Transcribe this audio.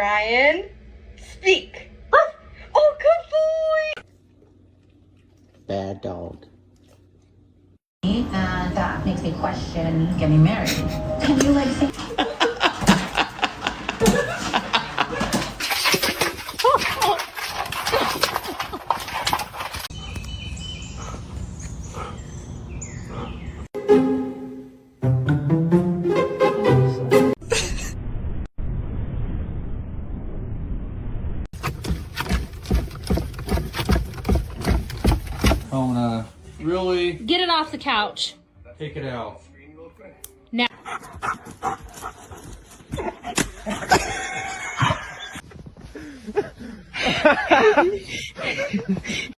Ryan, speak. Oh, good boy. Bad dog. And that makes me question getting married. Can you like say? I wanna really Get it off the couch. take it out. Now.